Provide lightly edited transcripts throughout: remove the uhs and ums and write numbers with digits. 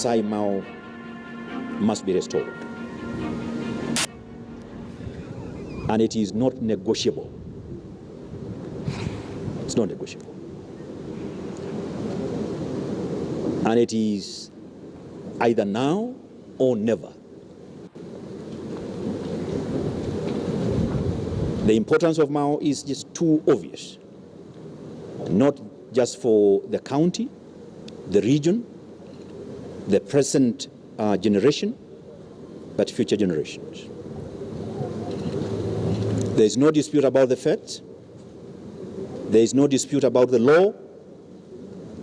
Masai Mao must be restored. And it is not negotiable. It's not negotiable. And it is either now or never. The importance of Mao is just too obvious, not just for the county, the region, the present generation, but future generations. There is no dispute about the facts. There is no dispute about the law.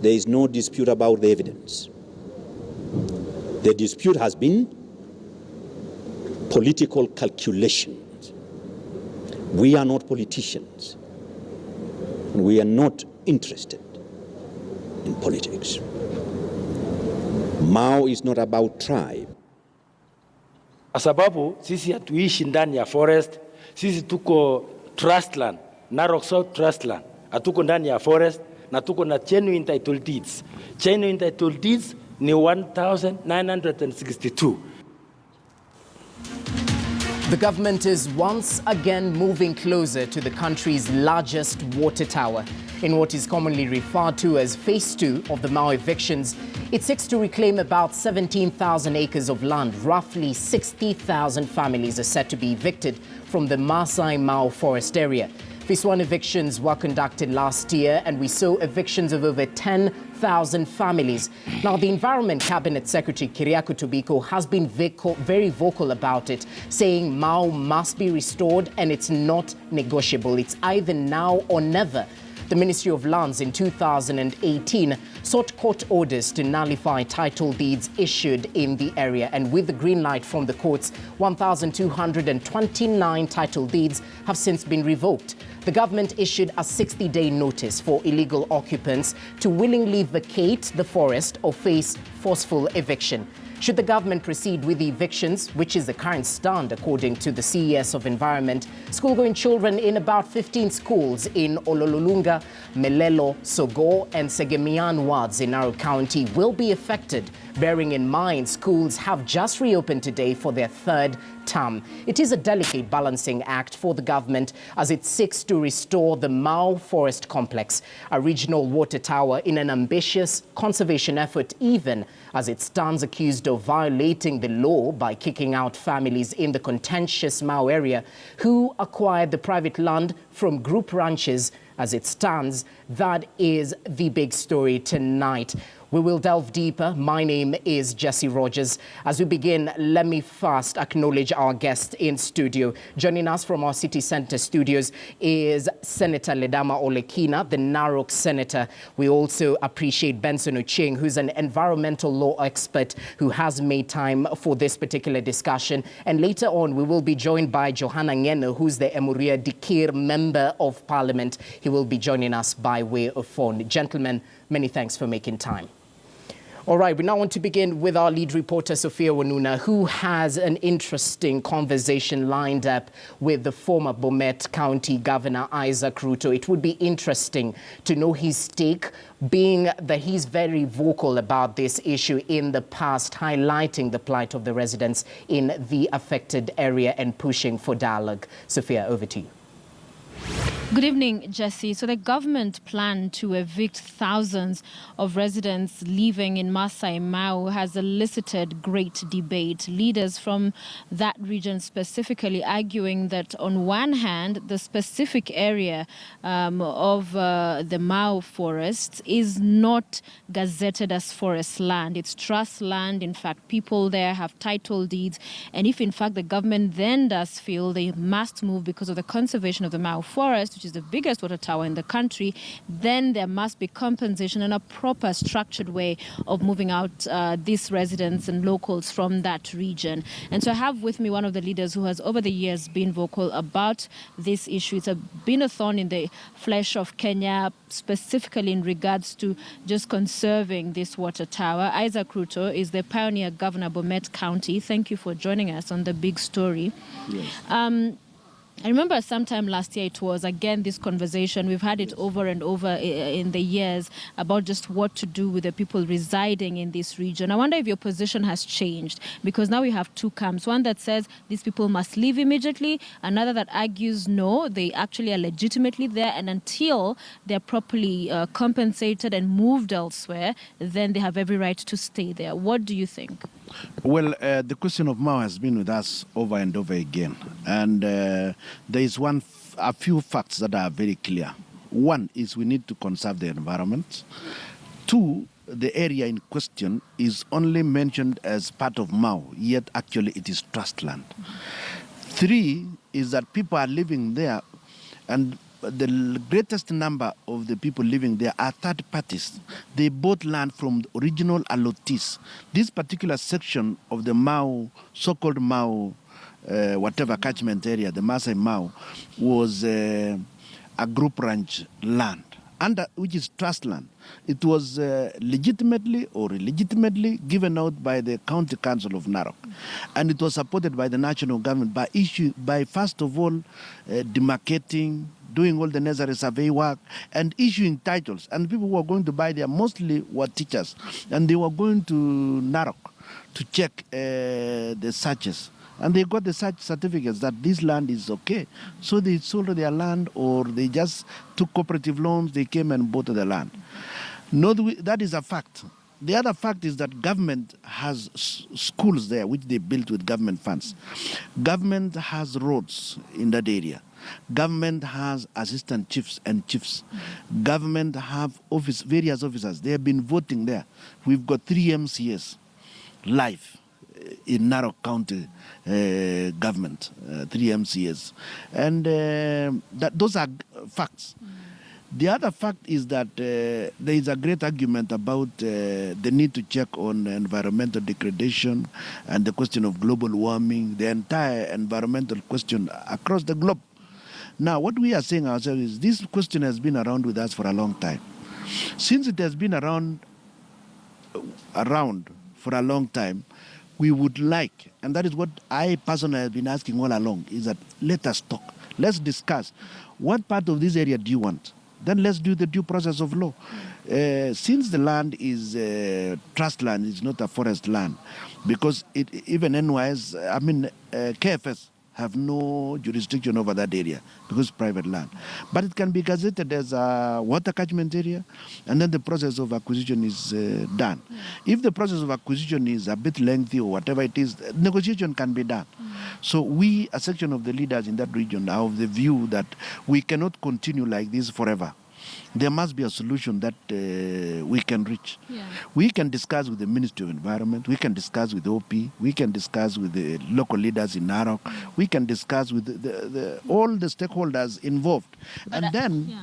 There is no dispute about the evidence. The dispute has been political calculations. We are not politicians. We are not interested in politics. Mao is not about tribe. Kwa sababu sisi hatuishi ndani ya forest, sisi tuko trustland, Narok South trustland. Hatuko ndani ya forest na tuko na genuine title deeds. Genuine title deeds ni 1,962. The government is once again moving closer to the country's largest water tower. In what is commonly referred to as Phase 2 of the Mao evictions, it seeks to reclaim about 17,000 acres of land. Roughly 60,000 families are set to be evicted from the Masai Mao forest area. Phase 1 evictions were conducted last year, and we saw evictions of over 10,000 families. Now, the Environment Cabinet Secretary, Kiriakou Tobiko, has been very vocal about it, saying Mao must be restored and it's not negotiable. It's either now or never. The Ministry of Lands in 2018 sought court orders to nullify title deeds issued in the area. And with the green light from the courts, 1,229 title deeds have since been revoked. The government issued a 60-day notice for illegal occupants to willingly vacate the forest or face forceful eviction. Should the government proceed with the evictions, which is the current stand according to the CES of Environment, school-going children in about 15 schools in Ololulunga, Melelo, Sogo and Segemian wards in Narok County will be affected, bearing in mind schools have just reopened today for their third term. It is a delicate balancing act for the government as it seeks to restore the Mao Forest Complex, a regional water tower, in an ambitious conservation effort, even as it stands accused of violating the law by kicking out families in the contentious Mao area who acquired the private land from group ranches. As it stands, that is the big story tonight. We will delve deeper. My name is Jesse Rogers. As we begin, let me first acknowledge our guest in studio. Joining us from our city center studios is Senator Ledama Olekina, the Narok senator. We also appreciate Benson Ocheng, who's an environmental law expert who has made time for this particular discussion. And later on, we will be joined by Johanna Ngeno, who's the Emuria Dikir Member of Parliament. He will be joining us by way of phone. Gentlemen, many thanks for making time. All right, we now want to begin with our lead reporter, Sophia Wanuna, who has an interesting conversation lined up with the former Bomet County Governor, Isaac Ruto. It would be interesting to know his take, being that he's very vocal about this issue in the past, highlighting the plight of the residents in the affected area and pushing for dialogue. Sophia, over to you. Good evening, Jesse. So the government plan to evict thousands of residents living in Masai Mao has elicited great debate. Leaders from that region specifically arguing that on one hand, the specific area of the Mao forest is not gazetted as forest land. It's trust land. In fact, people there have title deeds. And if in fact the government then does feel they must move because of the conservation of the Mao forest, which is the biggest water tower in the country, then there must be compensation and a proper structured way of moving out these residents and locals from that region. And so I have with me one of the leaders who has over the years been vocal about this issue. It's been a thorn in the flesh of Kenya, specifically in regards to just conserving this water tower. Isaac Ruto is the pioneer governor of Bomet County. Thank you for joining us on The Big Story. Yes. I remember sometime last year it was, again, this conversation. We've had it over and over in the years about just what to do with the people residing in this region. I wonder if your position has changed, because now we have two camps. One that says these people must leave immediately, another that argues no, they actually are legitimately there, and until they're properly compensated and moved elsewhere, then they have every right to stay there. What do you think? Well, the question of Mao has been with us over and over again. And there is a few facts that are very clear. One is we need to conserve the environment. Two, the area in question is only mentioned as part of Mao, yet actually it is trust land. Three is that people are living there, and the greatest number of the people living there are third parties. They bought land from the original allottees. This particular section of the Mao, so-called Mao, whatever catchment area, the Masai Mao, was a group ranch land, which is trust land. It was legitimately or illegitimately given out by the County Council of Narok. And it was supported by the national government by first of all, demarcating, doing all the necessary survey work, and issuing titles. And people who were going to buy there mostly were teachers. And they were going to Narok to check the searches. And they got the search certificates that this land is okay. So they sold their land, or they just took cooperative loans, they came and bought the land. No, that is a fact. The other fact is that government has schools there, which they built with government funds. Government has roads in that area. Government has assistant chiefs and chiefs. Government have various officers. They have been voting there. We've got 3 MCAs live in Narok County government, 3 MCAs. And those are facts. The other fact is that there is a great argument about the need to check on environmental degradation and the question of global warming, the entire environmental question across the globe. Now, what we are saying ourselves is this question has been around with us for a long time. Since it has been around for a long time, we would like, and that is what I personally have been asking all along, is that let us talk. Let's discuss. What part of this area do you want? Then let's do the due process of law. Since the land is trust land, it's not a forest land, because even KFS have no jurisdiction over that area because it's private land. But it can be gazetted as a water catchment area, and then the process of acquisition is done. If the process of acquisition is a bit lengthy or whatever it is, negotiation can be done. So we, a section of the leaders in that region, are of the view that we cannot continue like this forever. There must be a solution that we can reach. Yeah. We can discuss with the Ministry of Environment, we can discuss with OP, we can discuss with the local leaders in Narok, we can discuss with all the stakeholders involved. But and then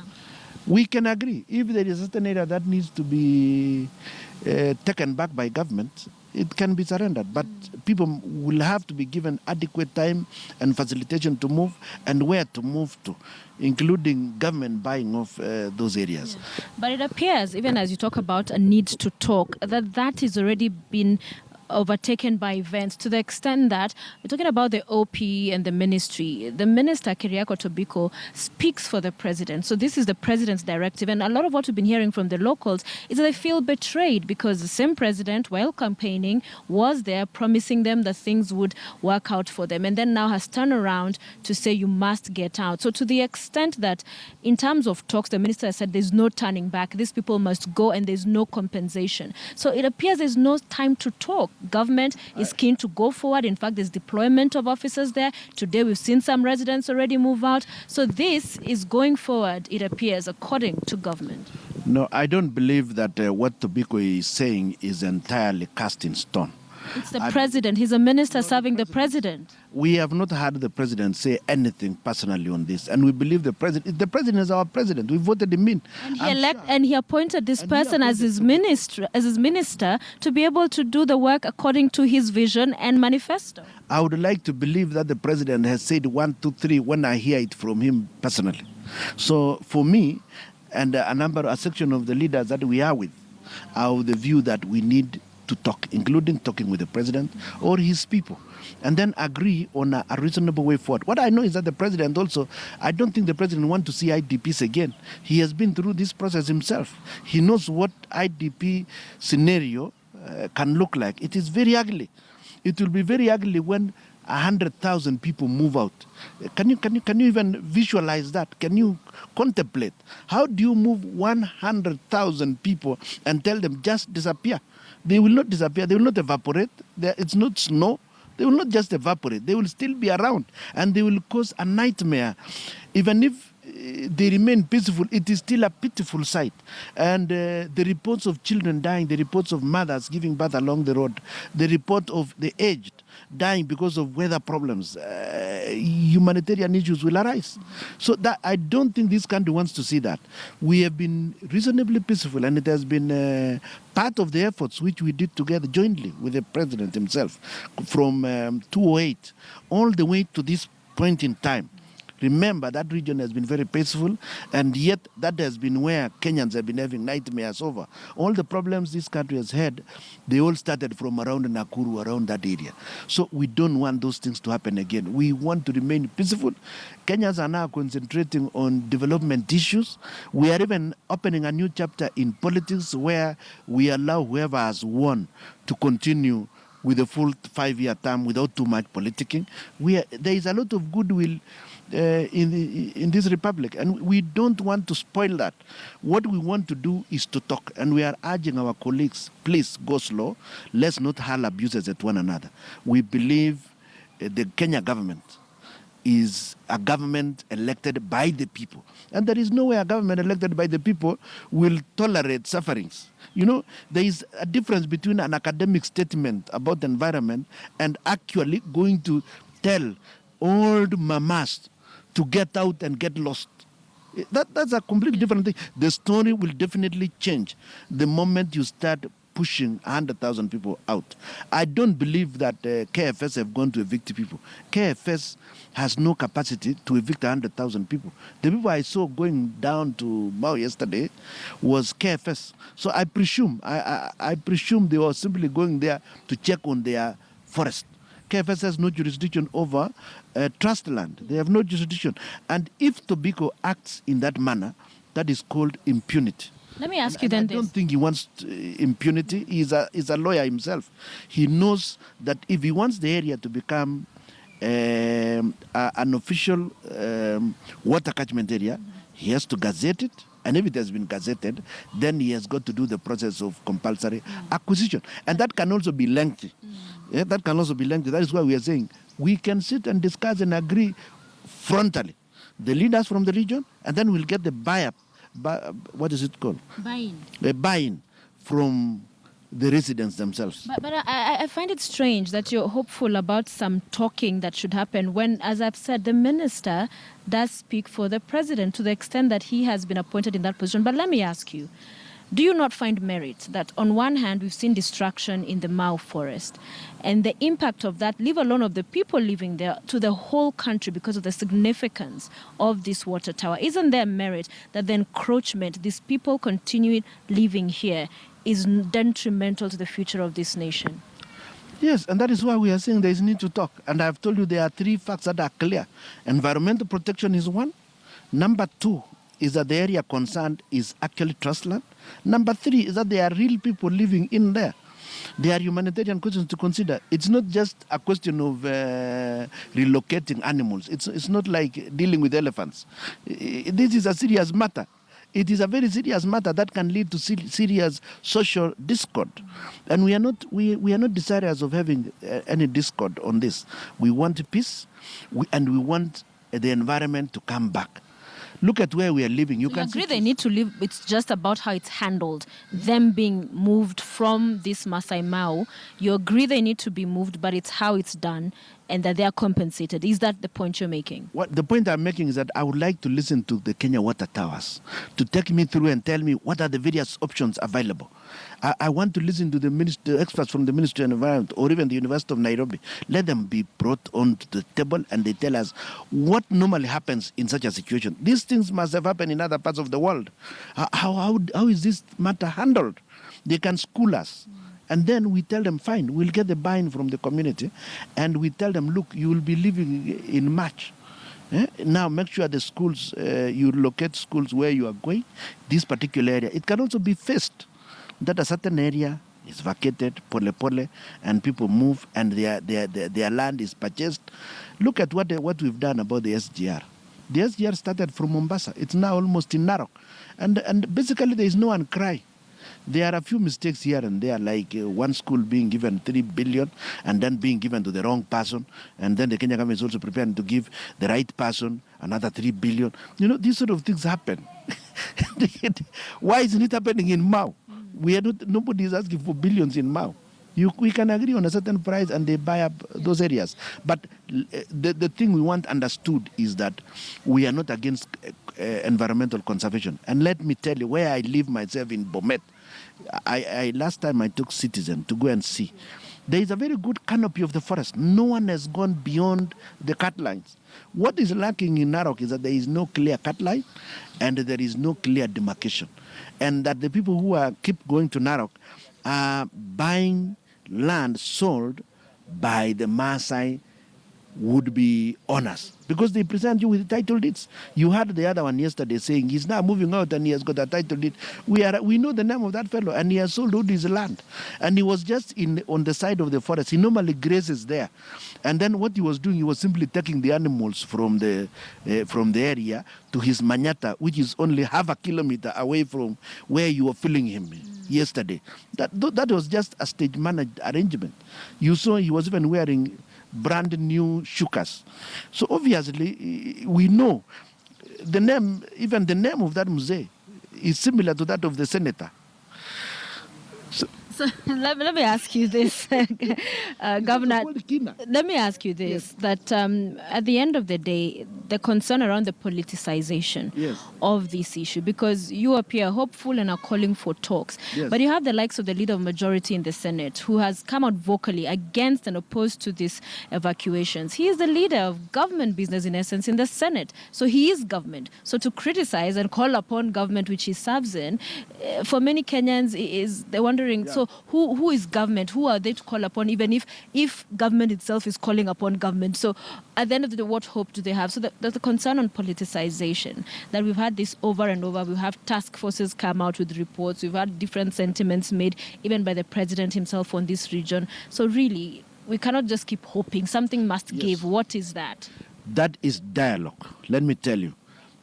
we can agree. If there is a certain area that needs to be taken back by government, it can be surrendered. But people will have to be given adequate time and facilitation to move and where to move to, including government buying of those areas. Yeah. But it appears, even as you talk about a need to talk, that is already been overtaken by events, to the extent that we're talking about the OP and the ministry. The minister, Keriako Tobiko, speaks for the president. So this is the president's directive. And a lot of what we've been hearing from the locals is that they feel betrayed, because the same president, while campaigning, was there promising them that things would work out for them, and then now has turned around to say you must get out. So to the extent that in terms of talks, the minister has said there's no turning back. These people must go and there's no compensation. So it appears there's no time to talk. Government is keen to go forward. In fact, there's deployment of officers there. Today, we've seen some residents already move out. So this is going forward, it appears, according to government. No, I don't believe that what Tobiko is saying is entirely cast in stone. It's the president. He's a minister serving the president. We have not heard the president say anything personally on this, and we believe the president is our president. We voted him in. And he appointed this person as his minister to be able to do the work according to his vision and manifesto. I would like to believe that the president has said 1, 2, 3 when I hear it from him personally. So for me, and a section of the leaders that we are with, are of the view that we need to talk, including talking with the president or his people, and then agree on a reasonable way forward. What I know is that the president also, I don't think the president wants to see IDPs again. He has been through this process himself. He knows what IDP scenario can look like. It is very ugly. It will be very ugly when 100,000 people move out. Can you even visualize that? Can you contemplate? How do you move 100,000 people and tell them just disappear? They will not disappear. They will not evaporate. It's not snow. They will not just evaporate. They will still be around, and they will cause a nightmare. Even if they remain peaceful, it is still a pitiful sight. And the reports of children dying, the reports of mothers giving birth along the road, the report of the aged dying because of weather problems, humanitarian issues will arise. So that I don't think this country wants to see that. We have been reasonably peaceful, and it has been part of the efforts which we did together jointly with the president himself from 2008 all the way to this point in time. Remember, that region has been very peaceful, and yet that has been where Kenyans have been having nightmares over. All the problems this country has had, they all started from around Nakuru, around that area. So we don't want those things to happen again. We want to remain peaceful. Kenyans are now concentrating on development issues. We are even opening a new chapter in politics where we allow whoever has won to continue with a full 5-year term without too much politicking. There is a lot of goodwill in this republic, and we don't want to spoil that. What we want to do is to talk, and we are urging our colleagues, please go slow. Let's not hurl abuses at one another. We believe the Kenya government is a government elected by the people, and there is no way a government elected by the people will tolerate sufferings. You know, there is a difference between an academic statement about the environment and actually going to tell old mamas to get out and get lost. That's a completely different thing. The story will definitely change the moment you start pushing 100,000 people out. I don't believe that KFS have gone to evict people. KFS has no capacity to evict 100,000 people. The people I saw going down to Mau yesterday was KFS. So I presume they were simply going there to check on their forest. KFS has no jurisdiction over trust land. They have no jurisdiction. And if Tobacco acts in that manner, that is called impunity. Let me ask you then I don't think he wants impunity. He's a lawyer himself. He knows that if he wants the area to become an official water catchment area, he has to gazette it. And if it has been gazetted, then he has got to do the process of compulsory acquisition. And that can also be lengthy. Yeah, that can also be lengthy. That is why we are saying we can sit and discuss and agree frontally. The leaders from the region, and then we'll get the buy-up. What is it called? Buy-in. The buy-in from the residents themselves. But I find it strange that you're hopeful about some talking that should happen when, as I've said, the minister does speak for the president to the extent that he has been appointed in that position. But let me ask you, do you not find merit that on one hand we've seen destruction in the Mau forest and the impact of that, leave alone of the people living there, to the whole country because of the significance of this water tower? Isn't there merit that the encroachment, these people continuing living here, is detrimental to the future of this nation? Yes, and that is why we are saying there is need to talk. And I've told you there are 3 facts that are clear. Environmental protection is one. Number 2 is that the area concerned is actually trust land. Number 3 is that there are real people living in there. There are humanitarian questions to consider. It's not just a question of relocating animals. It's not like dealing with elephants. This is a serious matter. It is a very serious matter that can lead to serious social discord. And we are not desirous of having any discord on this. We want peace, and we want the environment to come back. Look at where we are living. You can agree they need to live. It's just about how it's handled. Them being moved from this Masai Mau, you agree they need to be moved, but it's how it's done and that they are compensated. Is that the point you're making? The point I'm making is that I would like to listen to the Kenya Water Towers to take me through and tell me what are the various options available. I want to listen to the experts from the Ministry of Environment or even the University of Nairobi. Let them be brought onto the table and they tell us what normally happens in such a situation. These things must have happened in other parts of the world. How is this matter handled? They can school us And then we tell them, fine, we'll get the buy-in from the community, and we tell them, look, you will be living in March. Now make sure the schools, you locate schools where you are going, this particular area. It can also be faced that a certain area is vacated, pole, and people move, and their land is purchased. Look at what we've done about the SGR. The SGR started from Mombasa. It's now almost in Narok. And basically there is no one cry. There are a few mistakes here and there, like one school being given 3 billion and then being given to the wrong person. And then the Kenya government is also preparing to give the right person another 3 billion. You know, these sort of things happen. Why isn't it happening in Mau? Nobody is asking for billions in Mau. We can agree on a certain price and they buy up those areas. But the thing we want understood is that we are not against environmental conservation. And let me tell you, where I live myself in Bomet, last time I took Citizen to go and see, there is a very good canopy of the forest. No one has gone beyond the cut lines. What is lacking in Narok is that there is no clear cut line and there is no clear demarcation. And that the people who keep going to Narok are buying land sold by the Maasai would-be owners, because they present you with title deeds. You heard the other one yesterday saying he's now moving out and he has got a title deed. We know the name of that fellow, and he has sold all his land. And he was just on the side of the forest. He normally grazes there. And then what he was doing, he was simply taking the animals from the area to his manyata, which is only half a kilometer away from where you were filling him yesterday. That was just a stage-managed arrangement. You saw he was even wearing brand new shukas. So obviously we know the name, even the name of that museum is similar to that of the senator. So let me ask you this, Governor. Let me ask you this, that at the end of the day, the concern around the politicization of this issue, because you appear hopeful and are calling for talks, but you have the likes of the leader of majority in the Senate who has come out vocally against and opposed to these evacuations. He is the leader of government business, in essence, in the Senate. So he is government. So to criticize and call upon government which he serves in, for many Kenyans, they're wondering, so who is government? Who are they to call upon, even if government itself is calling upon government? So at the end of the day, what hope do they have? So there's a concern on politicization, that we've had this over and over. We have task forces come out with reports. We've had different sentiments made, even by the president himself on this region. So really, we cannot just keep hoping. Something must give. What is that? That is dialogue. Let me tell you,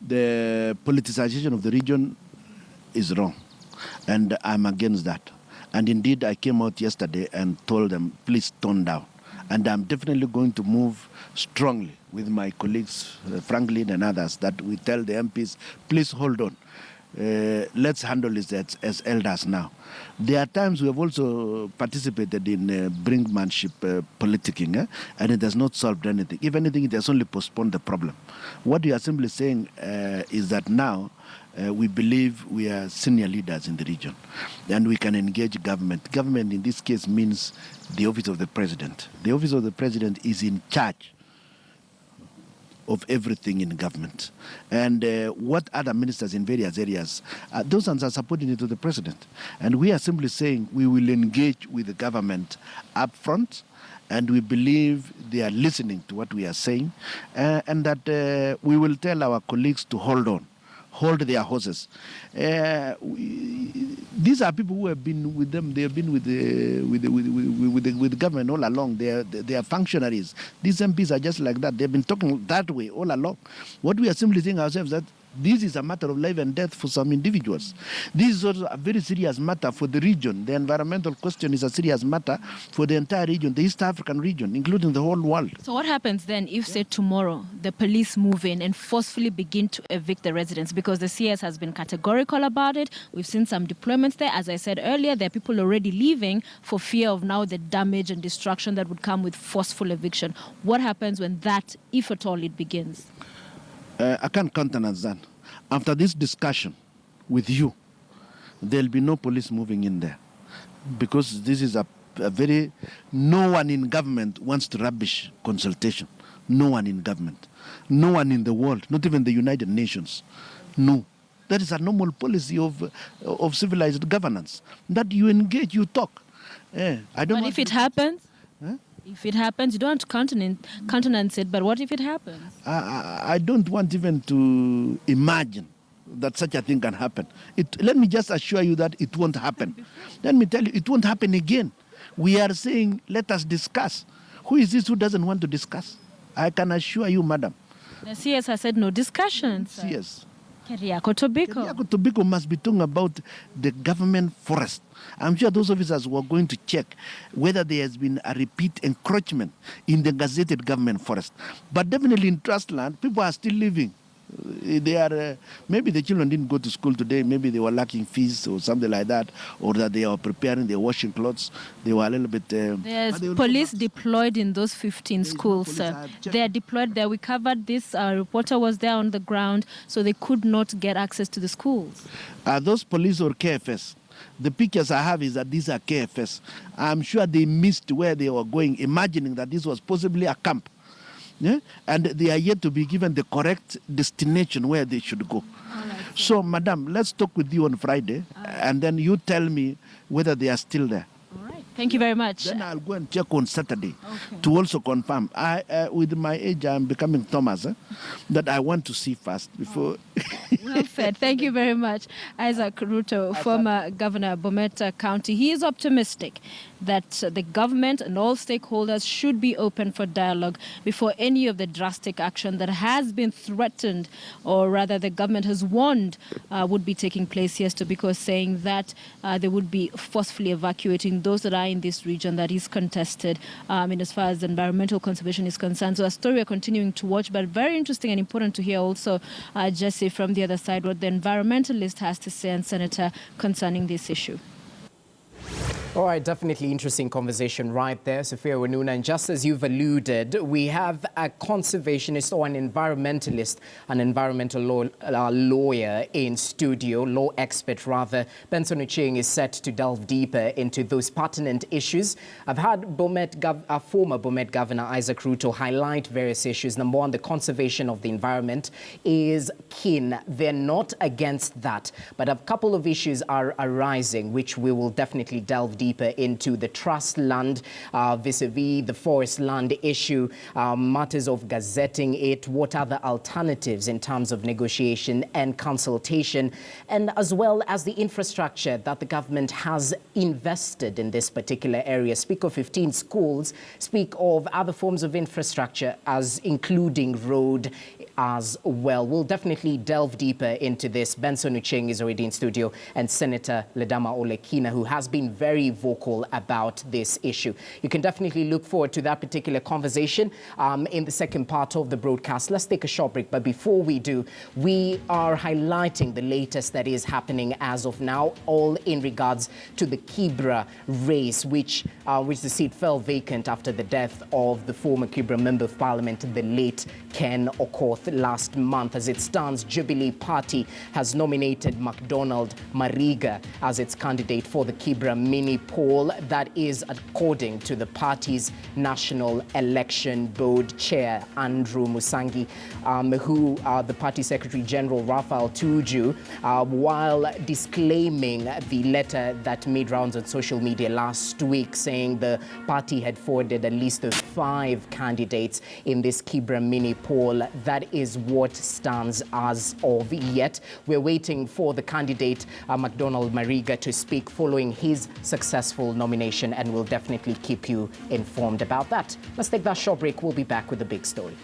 the politicization of the region is wrong, and I'm against that. And indeed, I came out yesterday and told them, please tone down. And I'm definitely going to move strongly with my colleagues, Franklin and others, that we tell the MPs, please hold on. Let's handle this as elders now. There are times we have also participated in brinkmanship politicking, and it has not solved anything. If anything, it has only postponed the problem. What we are simply saying is that now we believe we are senior leaders in the region, and we can engage government. Government in this case means the office of the president. The office of the president is in charge of everything in government. And what other ministers in various areas, those ones are supporting it to the president. And we are simply saying we will engage with the government up front, and we believe they are listening to what we are saying, and that we will tell our colleagues to hold on, hold their horses. These are people who have been with them. They have been with the government all along. They are functionaries. These MPs are just like that. They've been talking that way all along. What we are simply saying ourselves that this is a matter of life and death for some individuals. This is also a very serious matter for the region. The environmental question is a serious matter for the entire region, the East African region, including the whole world. So what happens then if, say, tomorrow the police move in and forcefully begin to evict the residents? Because the CS has been categorical about it. We've seen some deployments there. As I said earlier, there are people already leaving for fear of now the damage and destruction that would come with forceful eviction. What happens when that, if at all, it begins? I can't countenance that. After this discussion with you, there'll be no police moving in there, because this is a very... No one in government wants to rubbish consultation. No one in government. No one in the world, not even the United Nations. No. That is a normal policy of civilized governance, that you engage, you talk. I don't But want if it to- happens? Huh? If it happens, you don't want to countenance it, but what if it happens? I don't want even to imagine that such a thing can happen. Let me just assure you that it won't happen. Let me tell you, it won't happen again. We are saying, let us discuss. Who is this who doesn't want to discuss? I can assure you, madam. The CS has said no discussions. Yes. Keriako Tobiko. Keriako Tobiko must be talking about the government forest. I'm sure those officers were going to check whether there has been a repeat encroachment in the gazetted government forest. But definitely in Trustland, people are still living. They are maybe the children didn't go to school today. Maybe they were lacking fees or something like that, or that they are preparing their washing clothes. They were a little bit. There's police deployed in those 15 schools, sir. They are deployed there. We covered this. Our reporter was there on the ground, so they could not get access to the schools. Are those police or KFS? The pictures I have is that these are KFS. I'm sure they missed where they were going, imagining that this was possibly a camp. Yeah? And they are yet to be given the correct destination where they should go. Right, so, madam, let's talk with you on Friday, and then you tell me whether they are still there. All right. Thank you very much. Then I'll go and check on Saturday to also confirm. With my age, I'm becoming Thomas, that I want to see first before. Well said. Thank you very much. Isaac Ruto, former Governor Bomet County. He is optimistic that the government and all stakeholders should be open for dialogue before any of the drastic action that has been threatened, or rather the government has warned would be taking place. Yes, because saying that they would be forcefully evacuating those that are in this region that is contested as far as environmental conservation is concerned. So a story we're continuing to watch, but very interesting and important to hear also, Jesse, from the other side, what the environmentalist has to say, and Senator, concerning this issue. All right, definitely interesting conversation right there, Sophia Wanuna. And just as you've alluded, we have a conservationist or an environmentalist, an environmental lawyer in studio, law expert rather. Benson Ucheng is set to delve deeper into those pertinent issues. I've had former Bomet Governor Isaac Ruto highlight various issues. Number one, the conservation of the environment is keen. They're not against that, but a couple of issues are arising, which we will definitely delve deeper into. The trust land vis-a-vis the forest land issue, matters of gazetting it, what are the alternatives in terms of negotiation and consultation, and as well as the infrastructure that the government has invested in this particular area. Speak of 15 schools, speak of other forms of infrastructure as including road as well. We'll definitely delve deeper into this. Benson Ucheng is already in studio, and Senator Ledama Olekina, who has been very vocal about this issue. You can definitely look forward to that particular conversation in the second part of the broadcast. Let's take a short break, but before we do, we are highlighting the latest that is happening as of now, all in regards to the Kibra race, which the seat fell vacant after the death of the former Kibra Member of Parliament, the late Ken Okoth, last month. As it stands, Jubilee Party has nominated MacDonald Mariga as its candidate for the Kibra mini poll. That is according to the party's National Election Board Chair, Andrew Musangi, who the party Secretary General Raphael Tuju, while disclaiming the letter that made rounds on social media last week, saying the party had forwarded at least 5 candidates in this Kibra mini poll. That is what stands as of yet. We're waiting for the candidate, MacDonald Mariga, to speak following his successful nomination, and we'll definitely keep you informed about that. Let's take that short break. We'll be back with the big story.